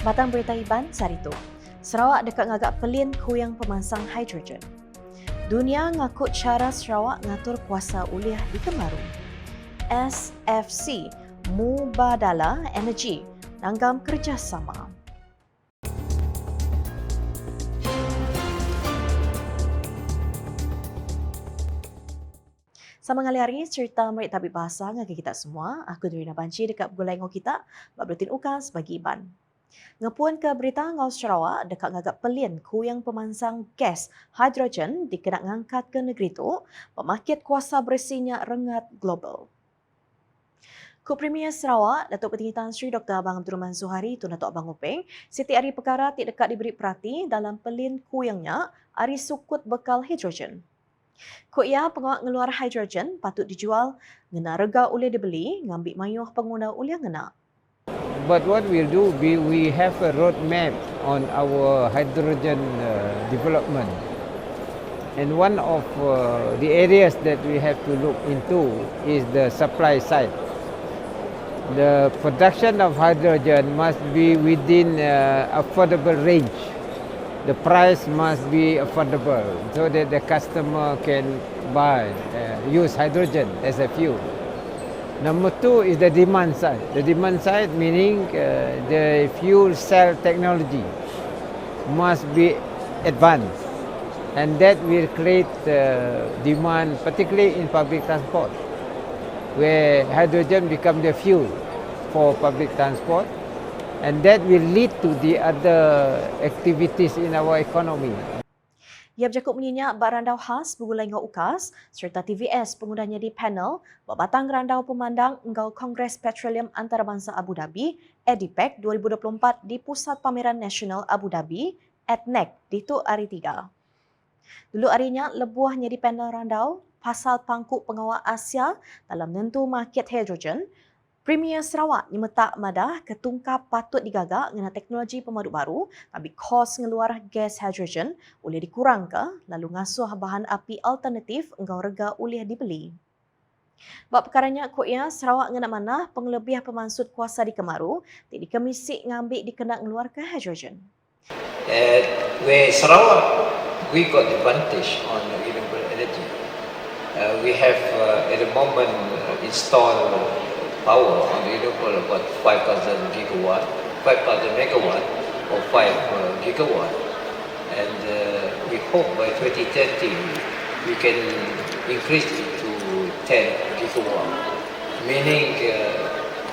Batang berita Iban Sarito. Sarawak dekat ngagak pelin kuyang pemansang hidrogen. Dunia ngakut cara Sarawak ngatur kuasa uliah di Kemaru. SFC Mubadala Energy nanggam kerjasama. Sama ngali hari cerita merik tabik bahasa ngagi kita semua. Aku Durina Banci dekat Bulai Ngau kita, Bablutin Ukas bagi Iban. Ngepuan ke berita Ngau Sarawak dekat ngagak pelin kuyang pemansang gas hidrogen dikenak ngangkat ke negeri tu, pemakit kuasa bersihnya rengat global. Ku Premier Sarawak, Datuk Petinggi Tan Sri Dr. Abang Abdul Rahman Zuhari tu Datuk Abang Upeng, Siti Ari Perkara tik dekat diberi perhati dalam pelin kuyangnya Ari Sukut bekal hidrogen. Ko ia pengawak ngeluar hidrogen patut dijual ngena rega boleh dibeli ngambil mayuh pengguna uliah ngena. But what we'll do, we have a roadmap on our hydrogen development. And one of the areas that we have to look into is the supply side. The production of hydrogen must be within affordable range. The price must be affordable so that the customer can buy, use hydrogen as a fuel. Number two is the demand side. The demand side meaning the fuel cell technology must be advanced, and that will create demand, particularly in public transport, where hydrogen become the fuel for public transport, and that will lead to the other activities in our economy. Ia bercakap menyenyak bak randau khas bergulai ngau UKAS serta TVS penggunanya di panel berbatang randau pemandang engkau Kongres Petroleum Antarabangsa Abu Dhabi ADIPEC 2024 di Pusat Pameran Nasional Abu Dhabi ADNEC di tu hari 3. Dulu harinya lebuahnya di panel randau pasal pangkuk pengawal Asia dalam nentu market hidrogen. Premier Sarawak nyemetak madah ketungkap patut digagak dengan teknologi pemadu baru tapi kos ngeluar gas hidrogen boleh dikurang ke lalu ngasuh bahan api alternatif engkau rega boleh dibeli. Bab perkaranya ko ia Sarawak ngena manah pengelebih pemansut kuasa di Kemaru tidak dikemisik ngambil dikenak ngeluar ke hidrogen. Where Sarawak we got advantage on renewable energy. We have at the moment installed power on renewable about 5,000 gigawatt, 5,000 megawatt or 5 gigawatt. And we hope by 2030 we can increase it to 10 gigawatt. Meaning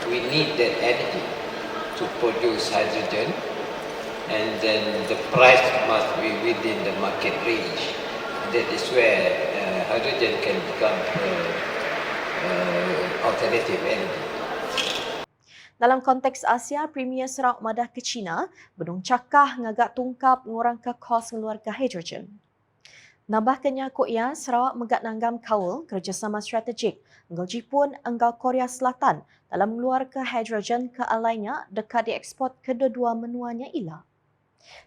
we need that energy to produce hydrogen, and then the price must be within the market range. That is where hydrogen can become alternative energy. Dalam konteks Asia, Premier Sarawak madah ke China, bedung cakah ngagak tungkap ngurang ke kos ngeluar ke hidrogen. Nambahkannya ko ia Sarawak megak nanggam kaul kerjasama strategik engkau Jepun engkau Korea Selatan dalam ngeluar ke hidrogen ke alainya dekat dieksport kedua-dua menuanya ilah.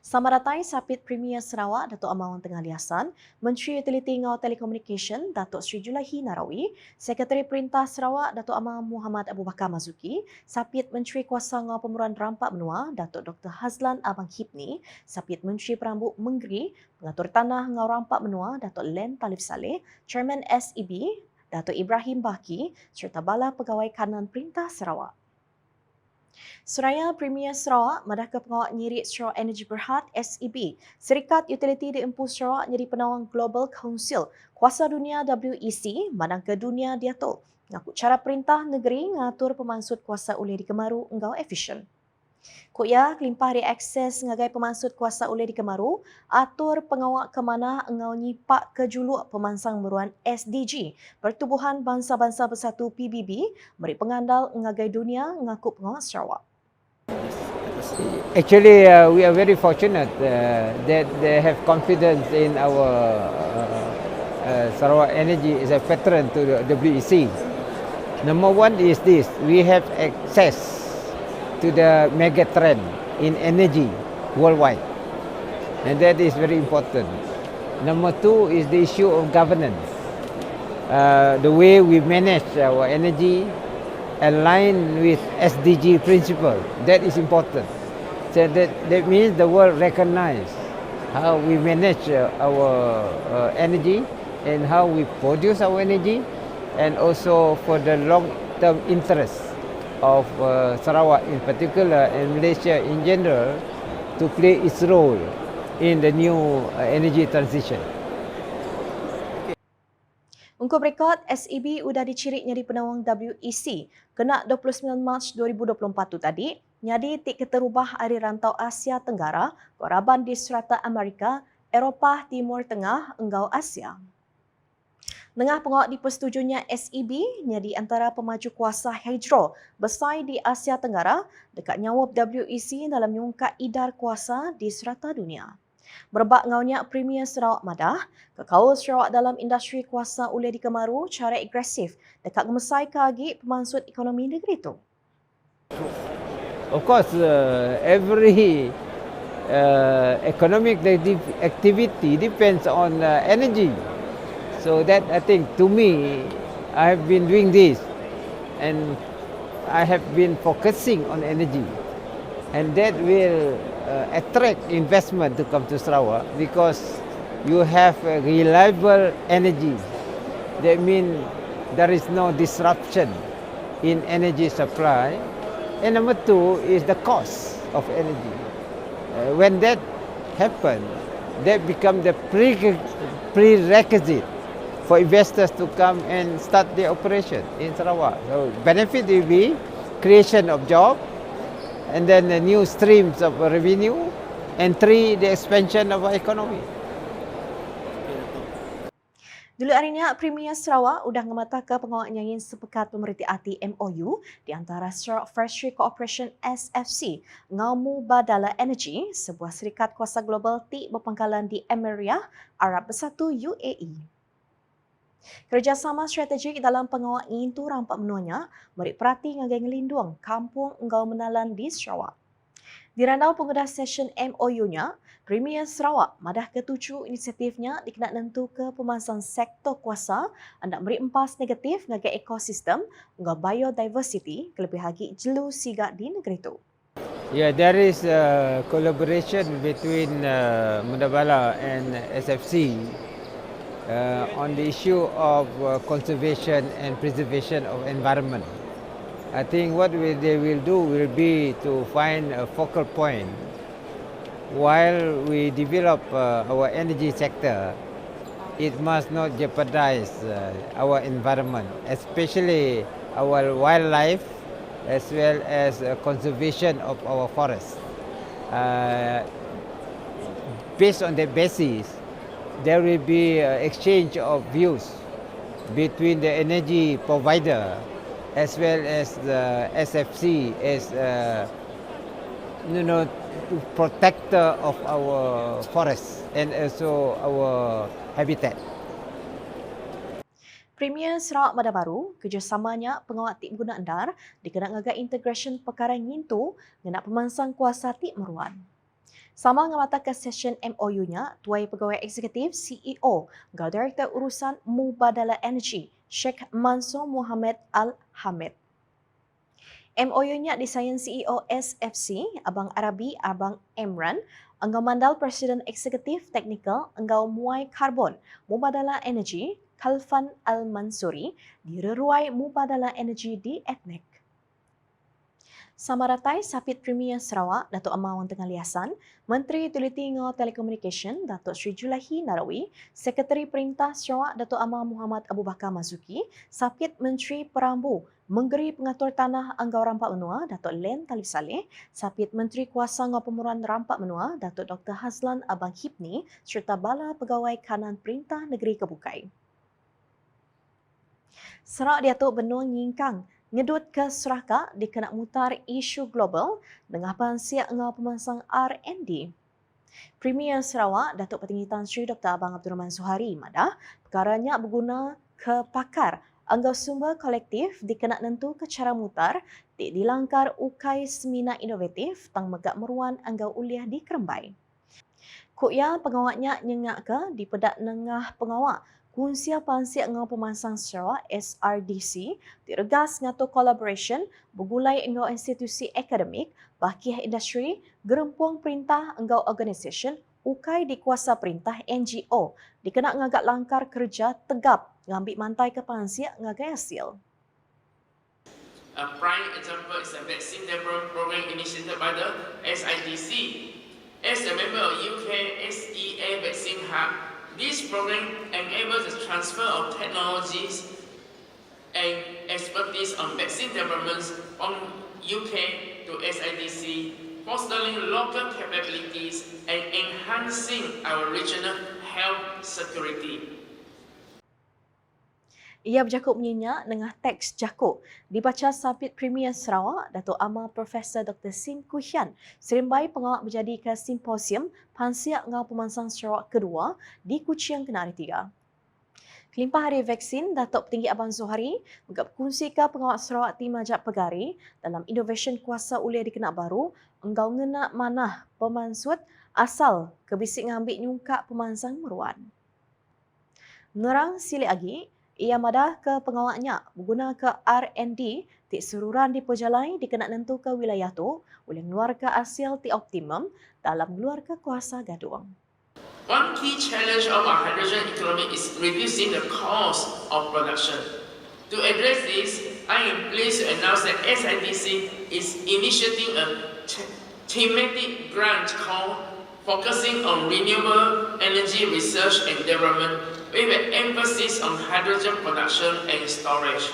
Sama datai Sapit Premier Sarawak Datuk Amawang Tengah Liasan, Menteri Utiliti Ngau Telecommunication Datuk Sri Julaihi Narawi, Sekretari Perintah Sarawak Datuk Amang Muhammad Abu Bakar Mazuki, Sapit Menteri Kuasa Ngau Pemeruan Rampak Menua Datuk Dr. Hazlan Abang Hipni, Sapit Menteri Perambut Menggeri, Pengatur Tanah Ngau Rampak Menua Datuk Len Talib Saleh, Chairman SEB Datuk Ibrahim Baki serta Bala Pegawai Kanan Perintah Sarawak. Seraya Premier Sarawak madah ke pengawal nyirik Sarawak Energy Berhad SEB, Serikat Utiliti di Empu Sarawak jadi penawang Global Council Kuasa Dunia WEC madang ke dunia diatul. Ngaku cara perintah negeri ngatur pemansut kuasa ulih di Kemaru engkau efisien. Ko ia kelimpah reakses ngagai pemansut kuasa ulih di Kemaru, atur pengawak ke mana engkau nyipak ke juluk pemansang meruan SDG, Pertubuhan Bangsa-Bangsa Bersatu PBB, beri pengandal ngagai dunia ngaku pengawak Sarawak. Actually, we are very fortunate that they have confidence in our Sarawak Energy as a veteran to the WEC. Number one is this: we have access to the mega trend in energy worldwide, and that is very important. Number two is the issue of governance. The way we manage our energy align with SDG principle. That is important. So that means the world recognize how we manage our energy and how we produce our energy, and also for the long-term interest of Sarawak in particular and Malaysia in general to play its role in the new energy transition. Ungkup rekod, SEB sudah dicirik nyari penawang WEC kena 29 Mac 2024 tu tadi, nyadi tik keterubah hari rantau Asia Tenggara, koraban di serata Amerika, Eropah Timur Tengah, enggau Asia. Tengah pengawak di persetujunya SEB, nyadi antara pemaju kuasa hidro besar di Asia Tenggara dekat nyawab WEC dalam nyungkat idar kuasa di serata dunia. Berbak ngaunya Premier Sarawak Madah, kekaul Sarawak dalam industri kuasa ulih dikemaru cara agresif dekat ngemesai kagi pemansut ekonomi negeri itu. Of course, every economic activity depends on energy. So that I think to me, I have been doing this and I have been focusing on energy, and that will attract investment to come to Sarawak because you have a reliable energy. That means there is no disruption in energy supply. And number two is the cost of energy. When that happens, that becomes the prerequisite for investors to come and start their operation in Sarawak. So benefit will be creation of job, and then the new streams of revenue, and three, the expansion of our economy. Dulu harinya, Premier Sarawak udah ngemata ke pengawak nyanyian sepekat pemerintah hati MOU di antara Sarawak Forestry Corporation SFC ngau Badala Energy, sebuah syarikat kuasa global ti berpangkalan di Emirates Arab Bersatu UAE. Kerjasama strategik dalam pengawak itu rampak menuanya merik perhati ngagai ngelindung kampung enggau menalan di Sarawak. Di randau pengudah session MOU-nya, Premier Sarawak madah ketujuh inisiatifnya dikena nentu ke pemasan sektor kuasa anda beri empas negatif ngagai ekosistem enggau biodiversity kelebih lagi jelu siga di negeri itu. Yeah, there is a collaboration between Mundabala and SFC on the issue of conservation and preservation of environment. I think what they will do will be to find a focal point while we develop our energy sector. It must not jeopardize our environment, especially our wildlife, as well as conservation of our forests. Based on that basis, there will be exchange of views between the energy provider as well as the SFC as protector of our forests and also our habitat. Premier Sarawak Madah Baru, kerjasamanya pengawak tik guna endar dikena ngagai integration perkara ngintu ngena pemansang kuasa tik meruan. Sama ngamata ke session MOU-nya, Tuai Pegawai Eksekutif CEO, Gau Director Urusan Mubadala Energy, Sheikh Mansur Muhammad Al-Hamid. MOU-nya disayan CEO SFC, Abang Arabi Abang Emran, Enggau Mandal Presiden Eksekutif Teknikal Enggau Muai Karbon, Mubadala Energy, Khalfan Al-Mansuri, di Reruai Mubadala Energy di Etnek. Samaratai Sapit Premier Sarawak, Datuk Amar Wang Tengah Liasan, Menteri Teliti Ngau Telekomunikasi, Datuk Sri Julahi Narawi, Sekretari Perintah Sarawak, Datuk Amar Muhammad Abu Bakar Mazuki, Sapit Menteri Perambu, Menggeri Pengatur Tanah Anggau Rampak Menua, Datuk Len Talib Saleh, Sapit Menteri Kuasa Ngau Pemuruan Rampak Menua, Datuk Dr. Hazlan Abang Hipni, serta Bala Pegawai Kanan Perintah Negeri Kebukai. Sarawak Datuk Benua Nyingkang, ngedut ke Seraka dikena mutar isu global dengan pansiak ngau pemansang R&D. Premier Sarawak, Datuk Petinggi Tan Sri Dr. Abang Abdul Rahman Suhari, madah perkaranya berguna ke pakar anggau sumber kolektif dikena nentu ke cara mutar di dilangkar ukai semina inovatif tang megak meruan anggau uliah di Kerembai. Kukya pengawaknya nyengak ke di pedak nengah pengawak Kunsia Pansiak Ngau Pemansang Sarawak SRDC diregas ngatu collaboration bergulai ngau institusi akademik Bakih Industri, Gerempuang Perintah Enggau Organisation, ukai di kuasa perintah NGO, dikena ngagak langkar kerja tegap ngambil mantai ke pansiak ngagai hasil. A prime example is a vaccine development program initiated by the SIDC. As a member of UK SEA Vaccine Hub, this program enables the transfer of technologies and expertise on vaccine developments from UK to SIDC, fostering local capabilities and enhancing our regional health security. Ia berjakuk menyenyak dengan teks jakuk dibaca Sabit Premier Sarawak, Datuk Amar Profesor Dr. Sim Kuhian, serimbai pengawal berjadi ke simposium Pansiak Ngau Pemansang Sarawak kedua di Kuching Kenari 3. Kelimpah Hari Vaksin, Datuk Petinggi Abang Zohari berkongsikan pengawal Sarawak Tim Majak Pegari dalam Innovation Kuasa Ulia di Kenak Baru, enggau ngena manah pemansut asal kebisik ngambil nyungkak pemansang meruan. Nerang silik lagi, ia madah ke pengawaknya berguna ke R&D tik seruran di pejalai dikena nentu ke wilayah tu oleh keluarga asil ti optimum dalam keluarga kuasa gaduang. One key challenge of our hydrogen economy is reducing the cost of production. To address this, I am pleased to announce that SIDC is initiating a thematic grant called Focusing on Renewable Energy Research and Development with an emphasis on hydrogen production and storage.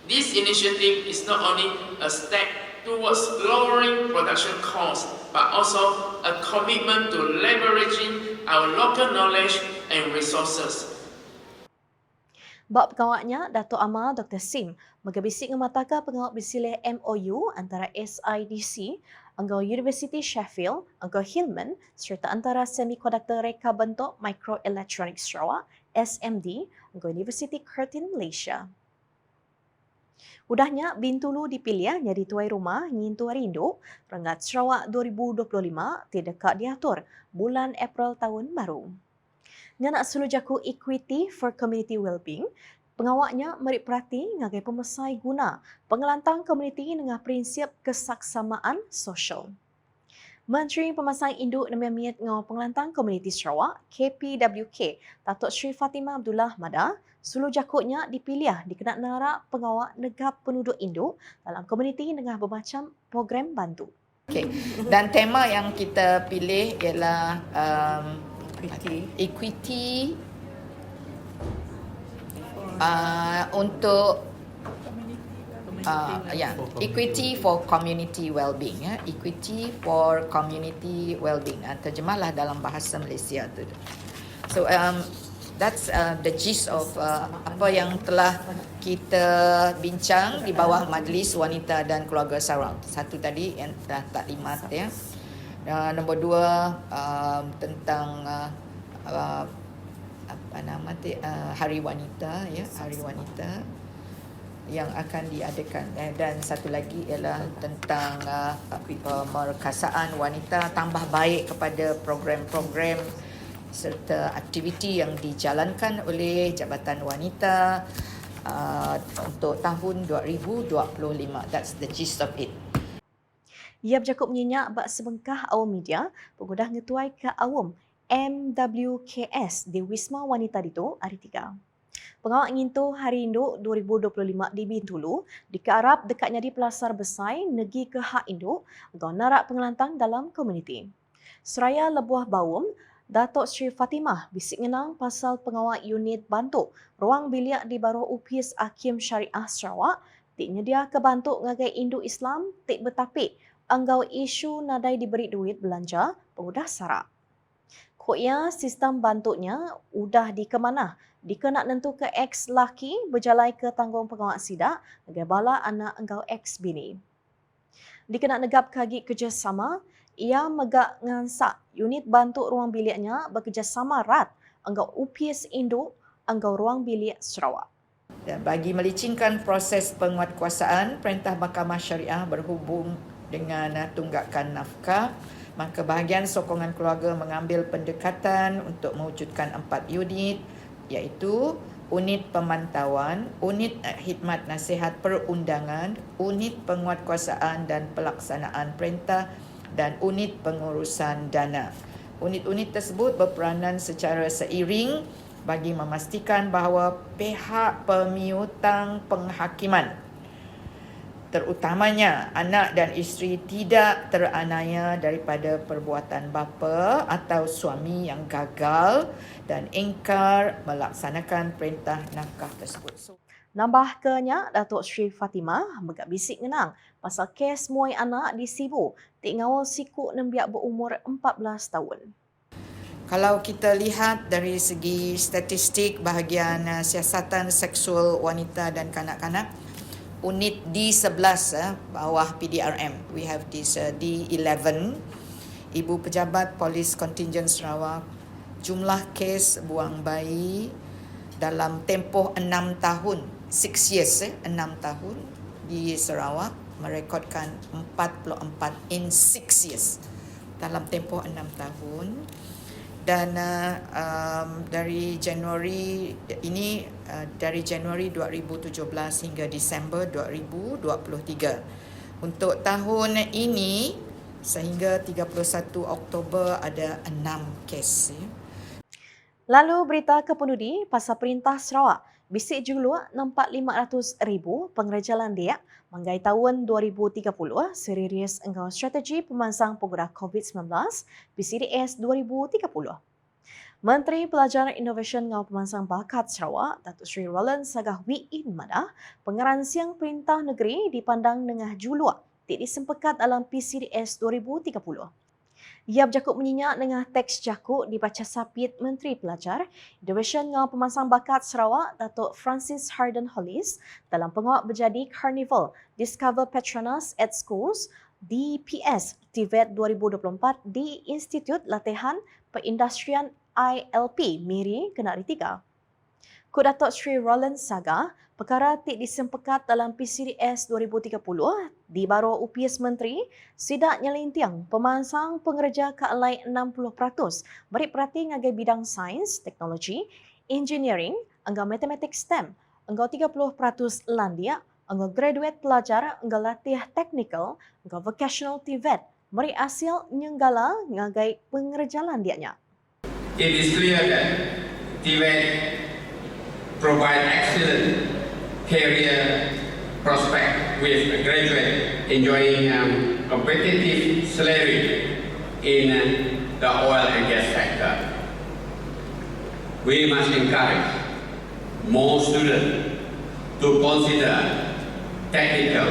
This initiative is not only a step towards lowering production costs, but also a commitment to leveraging our local knowledge and resources. Bak pengawaknya, Datuk Amar Dr. Sim mengebisik ngemataka pengawak bersilih MOU antara SIDC, Anggau University Sheffield, Anggau Hillman serta antara Semiconductor Reka Bentuk Microelectronics Sarawak, SMD, Anggau University Curtin Malaysia. Udahnya Bintulu dipilih jadi tuai rumah ngintu hari induk Rengat Sarawak 2025 tidak diatur bulan April tahun baru. Nganak sulu jaku Equity for Community Wellbeing, pengawaknya merik perhati ngagai pemesai guna pengelantang komuniti dengan prinsip kesaksamaan sosial. Menteri Pemasang Induk dan Miat ngau pengelantang komuniti Sarawak, KPWK, Datuk Sri Fatimah Abdullah Mada, sulu jakutnya dipilih dikenak narak pengawak negap penduduk induk dalam komuniti dengan bermacam program bantu. Okay. Dan tema yang kita pilih ialah equity untuk equity for community well-being, equity for community well-being. Terjemahlah dalam bahasa Malaysia tu. So that's the gist of apa yang telah kita bincang di bawah Majlis Wanita dan Keluarga Sarawak. Satu tadi yang dah taklimat ya. Nombor dua tentang Hari Wanita ya, Hari Wanita yang akan diadakan, dan satu lagi ialah tentang perkasaan wanita, tambah baik kepada program-program serta aktiviti yang dijalankan oleh Jabatan Wanita untuk tahun 2025. That's the gist of it. Ia berjakup menyenyak bak sebengkah awam media pengudah ngetuai ke awam MWKS di Wisma Wanita Dito hari 3. Pengawak ngintu Hari Induk 2025 di Bintulu dikarap dekatnya di Pelasar Besai negi ke hak induk atau narak pengelantang dalam komuniti. Seraya Lebuah Bawum, Datuk Sri Fatimah bisik ngenang pasal pengawak unit bantu ruang bilik di bawah UPIS Hakim Syariah Sarawak tik nyedia ke bantu ngagai induk Islam tik bertapik anggau isu nadai diberi duit belanja pengudah sarak. Koknya sistem bantunya udah dikemanah dikenak nentu ke ex laki berjalai ke tanggung pengawak sidak ngagai bala anak anggau ex bini. Dikenak negap kagi kerjasama, ia megak ngansak unit bantu ruang biliknya bekerjasama erat anggau UPIS Induk anggau ruang bilik Sarawak. Dan bagi melicingkan proses penguatkuasaan, Perintah Mahkamah Syariah berhubung dengan tunggakan nafkah, maka bahagian sokongan keluarga mengambil pendekatan untuk mewujudkan 4 unit, iaitu unit pemantauan, unit khidmat nasihat perundangan, unit penguatkuasaan dan pelaksanaan perintah dan unit pengurusan dana. Unit-unit tersebut berperanan secara seiring bagi memastikan bahawa pihak pemiutang penghakiman, terutamanya anak dan isteri, tidak teranaya daripada perbuatan bapa atau suami yang gagal dan ingkar melaksanakan perintah nafkah tersebut. Nambah kenya, Datuk Sri Fatimah megak bisik ngenang pasal kes muai anak di Sibu, tik ngawal siku nembiak berumur 14 tahun. Kalau kita lihat dari segi statistik bahagian siasatan seksual wanita dan kanak-kanak, unit D11 bawah PDRM, we have this D11, Ibu Pejabat Polis Kontinjen Sarawak, jumlah kes buang bayi dalam tempoh 6 tahun, 6 years, 6 tahun di Sarawak merekodkan 44 in 6 years dalam tempoh 6 tahun. Dan dari Januari ini, dari Januari 2017 hingga Disember 2023. Untuk tahun ini sehingga 31 Oktober ada 6 kes. Lalu berita kependudi pasal Perintah Sarawak. Bisik juluk nampak 500,000 pengereja landiak menggai tahun 2030 serius engkau strategi pemansang pengguna COVID-19 PCDS 2030. Menteri Pelajaran Innovation ngau pemansang bakat Sarawak, Datuk Sri Roland Sagah Wiin Madah, pengeran siang Perintah Negeri dipandang dengah juluk tidak disempekat dalam PCDS 2030. Ia berjakut menyenyak dengan teks jakut dibaca sapit Menteri Pelajar Innovation ngau pemansang bakat Sarawak, Datuk Francis Harden Hollis dalam penguat berjadi Carnival Discover Petronas at Schools DPS TVET 2024 di Institut Latihan Perindustrian ILP Miri, Kenari 3. Kod Datuk Sri Roland Sagah, perkara tik disempekat dalam PCDS 2030 di baro UPS Menteri, sidak nyelintiang pemansang pengereja ke alai 60% beri perhati ngagai bidang sains, teknologi, engineering, engkau matematik STEM, engkau 30% landia, engkau graduate pelajar, engkau latih teknikal, engkau vocational TVET, beri hasil nyenggala ngagai pengereja landianya. It is clear that TVET provide excellent career prospect with a graduate enjoying competitive salary in the oil and gas sector. We must encourage more students to consider technical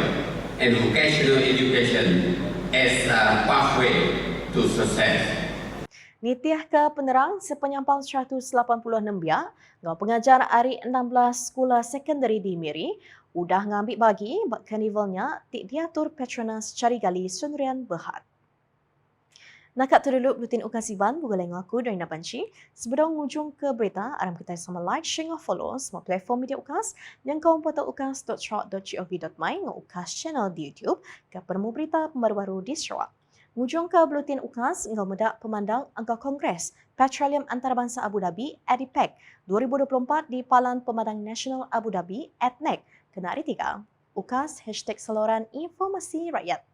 and vocational education as a pathway to success. Nitiah ke penerang sepenyampang 186 biak, ngau pengajar hari 16 sekolah sekondari di Miri, udah ngambil bagi bak karnivalnya tik diatur Petronas Carigali Sunrian Berhad. Nakak terlalu buletin ukasiban bugalai ngaku dari Nabanci. Sebelum ujung ke berita, aram kita sama like, share dan follow semua platform media ukas yang kau portal ukas.sarawak.gov.my ngau ukas channel di YouTube ke permu berita pembaru-baru di Sarawak. Ngujung ke buletin UKAS, engkau medak pemandang angka Kongres Petroleum Antarabangsa Abu Dhabi ADIPEC 2024 di Palan Pemandang Nasional Abu Dhabi ADNEC, Kenari 3. UKAS #Saluran Informasi Rakyat.